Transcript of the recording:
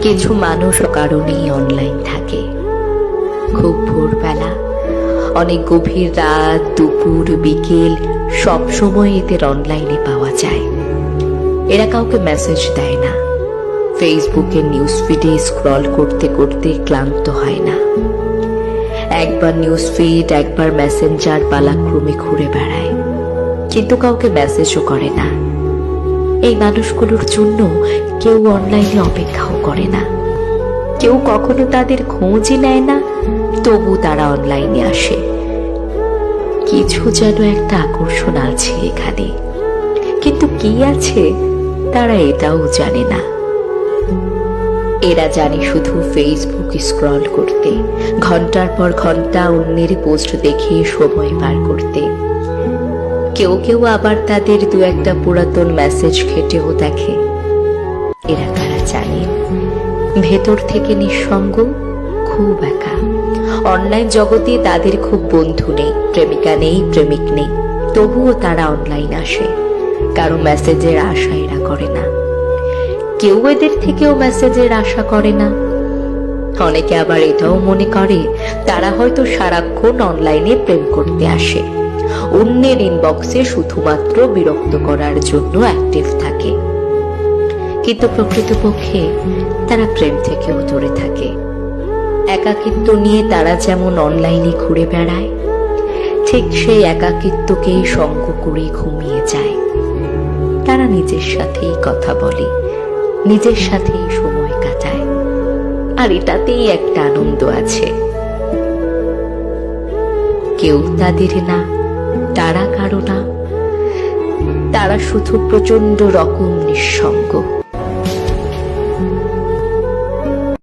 কিছু মানুষ কারণেই অনলাইন থাকে। খুব ভোরবেলা, অনেক গভীর রাত, দুপুর, বিকেল সব সময় এদের অনলাইনে পাওয়া যায়। এরা কাউকে মেসেজ দেয় না, ফেসবুকের নিউজ ফিডে স্ক্রল করতে করতে ক্লান্ত হয় না। একবার নিউজ ফিড, একবার মেসেঞ্জার পালাক্রমে ঘুরে বেড়ায়, কিন্তু কাউকে মেসেজও করে না। এই মানুষগুলোর জন্য কেউ অনলাইনে অপেক্ষাও করে না, কেউ কখনো তাদের খোঁজই নেয় না, তবু তারা অনলাইনে আসে। কিছু যেন একটা আকর্ষণ আছে এখানে, কিন্তু কি আছে তারা এটাও জানে না। এরা জানে শুধু ফেসবুক স্ক্রল করতে, ঘন্টার পর ঘন্টা অন্যের পোস্ট দেখে সময় পার করতে। কেউ কেউ আবার তাদের দু একটা পুরাতন মেসেজ ঘেটেও দেখে। এরা কারা জানে? ভেতর থেকে নিঃসঙ্গ, খুব একা। অনলাইন জগতে তাদের খুব বন্ধু নেই, প্রেমিকা নেই, প্রেমিক নেই, তবুও তারা অনলাইন আসে। কারো মেসেজের আশা এরা করে না, কেউ এদের থেকেও মেসেজের আশা করে না। অনেকে আবার এটাও মনে করে তারা হয়তো সারাক্ষণ অনলাইনে প্রেম করতে আসে, অন্যের ইনবক্সে শুধুমাত্র বিরক্ত করার জন্য অ্যাক্টিভ থাকে। কিন্তু প্রকৃতপক্ষে তারা প্রেম থেকেও দূরে থাকে। একাকিত্ব নিয়ে তারা যেমন অনলাইনে ঘুরে বেড়ায়, ঠিক সেই একাকিত্বকেই সঙ্গ করে ঘুমিয়ে যায়। তারা নিজের সাথেই কথা বলে, নিজের সাথেই সময় কাটায়, আর এটাতেই একটা আনন্দ আছে। কেউ তাদের না, তারা কারো না, তারা শুধু প্রচন্ড রকম নিঃসঙ্গ।